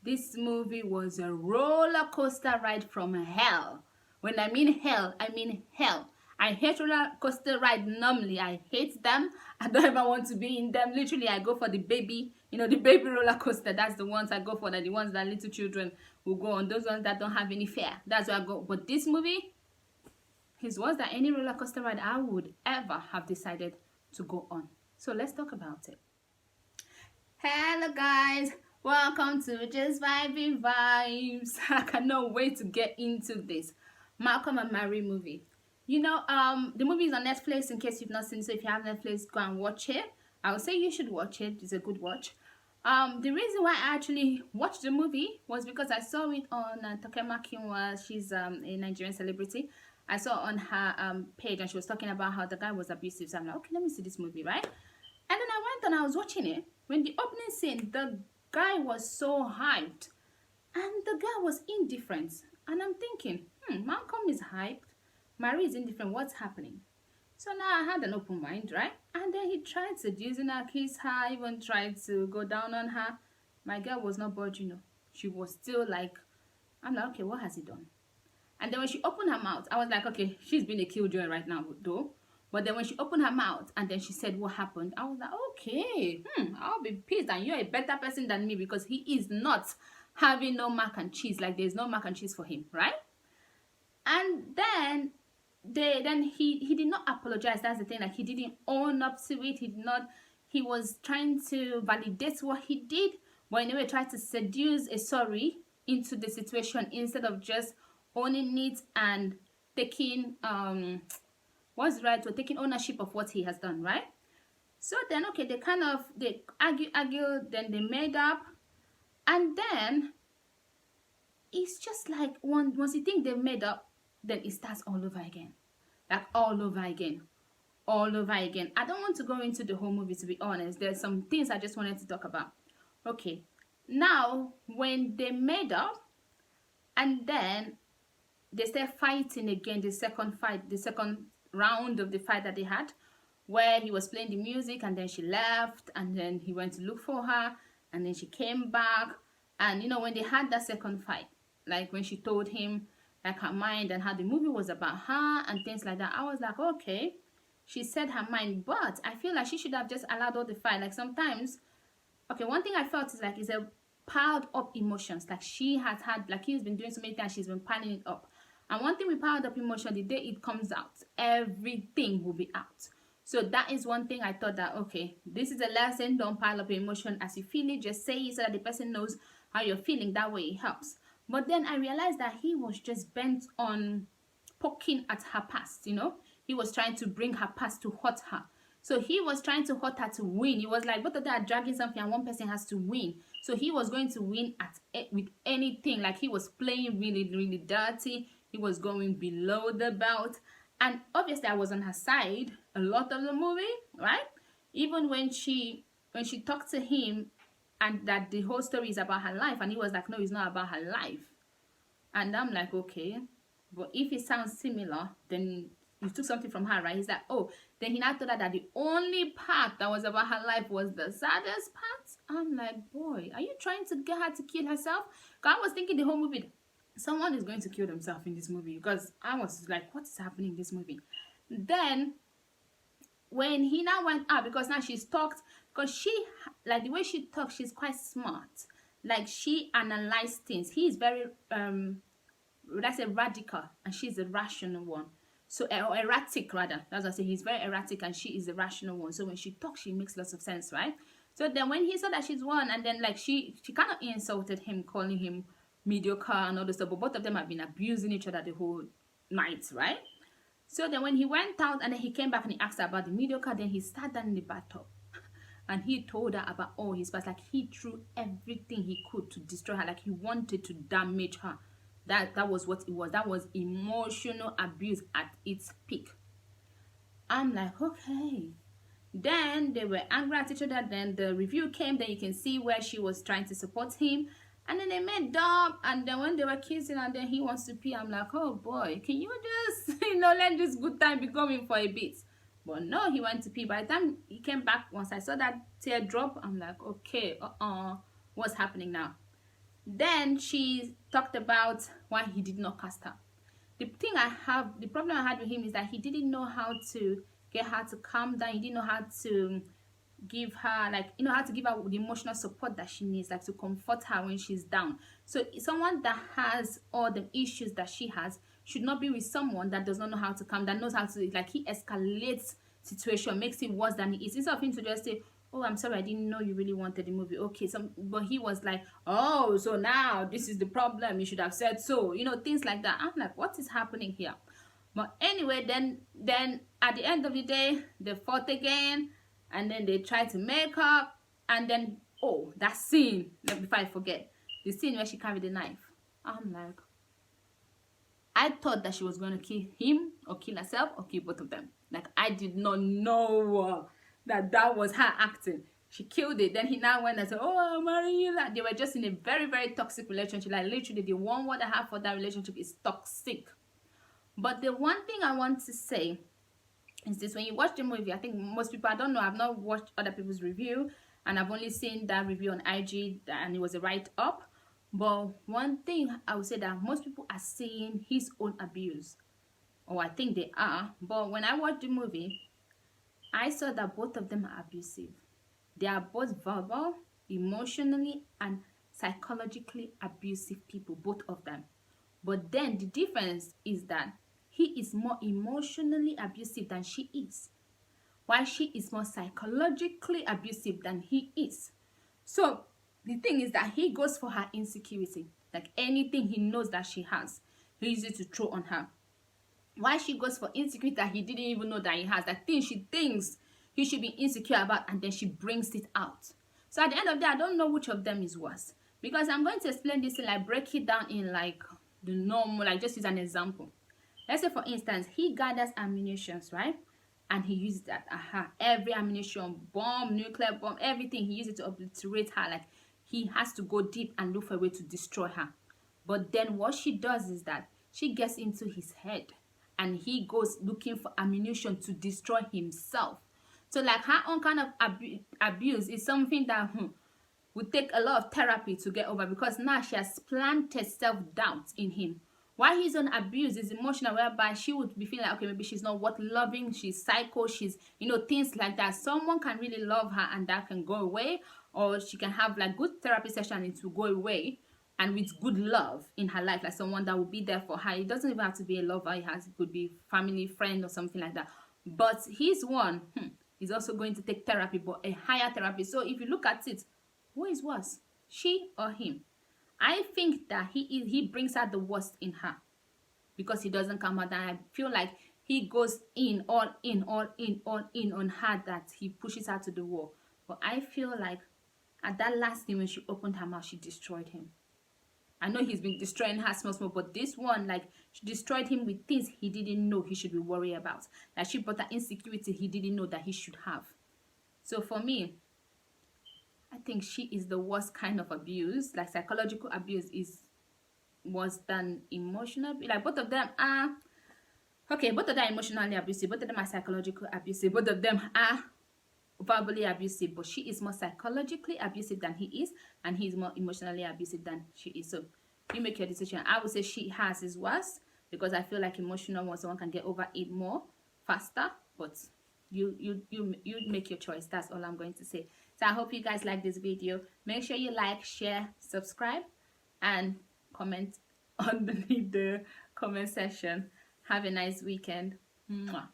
This movie was a roller coaster ride from hell. When I mean hell, I mean hell. I hate roller coaster ride normally. I hate them. I don't ever want to be in them. Literally, I go for the baby, the baby roller coaster. That's the ones I go for. The ones that little children will go on. Those ones that don't have any fear. That's where I go. But this movie is worse than any roller coaster ride I would ever have decided to go on. So let's talk about it. Hello guys, welcome to Just Vibing Vibes. I cannot wait to get into this Malcolm and Marie movie. The movie is on Netflix in case you've not seen it. So if you have Netflix, go and watch it. I would say you should watch it. It's a good watch. The reason why I actually watched the movie was because I saw it on Tokema Kinwa. She's a Nigerian celebrity. I saw on her page, and she was talking about how the guy was abusive. So I'm like, okay, let me see this movie, right? And then I went and I was watching it. When the opening scene, the guy was so hyped and the guy was indifferent. And I'm thinking, Malcolm is hyped, Marie is indifferent, what's happening? So now I had an open mind, right? And then he tried seducing her, kiss her, even tried to go down on her. My girl was not budging, She was still like, I'm like, okay, what has he done? And then when she opened her mouth, I was like, okay, she's been a killjoy right now, though. But then when she opened her mouth and then she said what happened, I was like, okay, I'll be pissed. And you're a better person than me because he is not having no mac and cheese. Like there's no mac and cheese for him, right? And then he did not apologize. That's the thing. Like he didn't own up to it. He was trying to validate what he did. But anyway, tried to seduce a sorry into the situation instead of just owning it and taking what's right, or taking ownership of what he has done, right? So then, okay, they argue, then they made up, and then it's just like once you think they made up, then it starts all over again, like all over again. I don't want to go into the whole movie, to be honest. There's some things I just wanted to talk about. Okay, now when they made up, and then they started fighting again, the second round of the fight that they had, where he was playing the music and then she left and then he went to look for her and then she came back. And when they had that second fight, like when she told him like her mind and how the movie was about her and things like that, I was like, okay, she said her mind, but I feel like she should have just allowed all the fight. Like sometimes, okay, one thing I felt is like it's a piled up emotions. Like she has had, like he's been doing so many things, she's been piling it up. And one thing with piled up emotion, the day it comes out, everything will be out. So that is one thing I thought that, okay, this is a lesson. Don't pile up emotion. As you feel it, just say it so that the person knows how you're feeling. That way it helps. But then I realized that he was just bent on poking at her past, He was trying to bring her past to hurt her. So he was trying to hurt her to win. He was like, both of them are dragging something and one person has to win. So he was going to win with anything. Like he was playing really, really dirty. He was going below the belt. And obviously I was on her side a lot of the movie, right? Even when she talked to him and that the whole story is about her life, and he was like, no, it's not about her life. And I'm like, okay, but if it sounds similar, then you took something from her, right? He's like, oh, then he now told her that the only part that was about her life was the saddest part. I'm like, boy, are you trying to get her to kill herself? Because I was thinking the whole movie, someone is going to kill themselves in this movie, because I was like, what is happening in this movie? Then when he now went out, because now she's talked, because she, like the way she talks, she's quite smart. Like she analyzed things. He is very let's say radical, and she's a rational one. So erratic rather. That's what I say. He's very erratic and she is the rational one. So when she talks, she makes lots of sense, right? So then when he saw that she's one, and then like she kind of insulted him, calling him mediocre and all this stuff, but both of them have been abusing each other the whole night, right? So then when he went out and then he came back and he asked her about the mediocre, then he sat down in the bathtub and he told her about all his past. Like he threw everything he could to destroy her. Like he wanted to damage her. That was what it was. That was emotional abuse at its peak. I'm like, okay. Then they were angry at each other. Then the review came. Then you can see where she was trying to support him. And then they made up. And then when they were kissing and then he wants to pee, I'm like, oh boy, can you just, let this good time be going for a bit? But no, he went to pee. By the time he came back, once I saw that tear drop, I'm like, okay, what's happening now? Then she talked about why he did not cast her. The problem I had with him is that he didn't know how to get her to calm down. He didn't know how to give her, like, how to give her the emotional support that she needs, like to comfort her when she's down. So someone that has all the issues that she has should not be with someone that does not know how to calm, that knows how to, like, he escalates situation, makes it worse than it is, instead of him to just say, oh, I'm sorry, I didn't know you really wanted the movie. Okay, but he was like, oh, so now this is the problem, you should have said so, things like that. I'm like, what is happening here? But anyway, then at the end of the day, they fought again, and then they tried to make up, and then, oh, that scene, before I forget, the scene where she carried the knife. I'm like, I thought that she was going to kill him or kill herself or kill both of them. Like, I did not know that was her acting. She killed it. Then he now went and said, oh, I'm marrying you. They were just in a very, very toxic relationship. Like, literally, the one word I have for that relationship is toxic. But the one thing I want to say is this: when you watch the movie, I think most people, I don't know, I've not watched other people's review, and I've only seen that review on IG, and it was a write-up. But one thing I would say, that most people are seeing his own abuse, or I think they are. But when I watched the movie, I saw that both of them are abusive. They are both verbal, emotionally, and psychologically abusive people, both of them. But then the difference is that he is more emotionally abusive than she is, while she is more psychologically abusive than he is. So the thing is that he goes for her insecurity. Like, anything he knows that she has, he uses to throw on her. Why she goes for insecurity that he didn't even know that he has, that thing she thinks he should be insecure about, and then she brings it out. So at the end of the day, I don't know which of them is worse, because I'm going to explain this and like break it down in like the normal, like just use an example. Let's say, for instance, he gathers ammunitions, right? And he uses that, every ammunition, bomb, nuclear bomb, everything, he uses it to obliterate her. Like, he has to go deep and look for a way to destroy her. But then what she does is that she gets into his head, and he goes looking for ammunition to destroy himself. So like, her own kind of abuse is something that would take a lot of therapy to get over, because now she has planted self-doubt in him. Why his own abuse is emotional, whereby she would be feeling like, okay, maybe she's not worth loving, she's psycho, she's, things like that. Someone can really love her and that can go away, or she can have like good therapy session and it will go away, and with good love in her life, like someone that will be there for her. It doesn't even have to be a lover, it could be family, friend, or something like that. But his one is also going to take therapy, but a higher therapy. So if you look at it, who is worse, she or him? I think that he brings out the worst in her, because he doesn't calm her down. I feel like he goes all in on her, that he pushes her to the wall. But I feel like at that last thing, when she opened her mouth, she destroyed him. I know he's been destroying her small, but this one, like, she destroyed him with things he didn't know he should be worried about. Like, she brought that insecurity he didn't know that he should have. So for me, I think she is the worst kind of abuse. Like, psychological abuse is worse than emotional. Like, both of them are, okay, both of them are emotionally abusive, both of them are psychological abusive, both of them are verbally abusive, but she is more psychologically abusive than he is, and he's more emotionally abusive than she is. So you make your decision. I would say she has is worse, because I feel like emotional one, someone can get over it more faster, but you make your choice. That's all I'm going to say. So I hope you guys like this video. Make sure you like, share, subscribe, and comment underneath the comment section. Have a nice weekend. Mwah.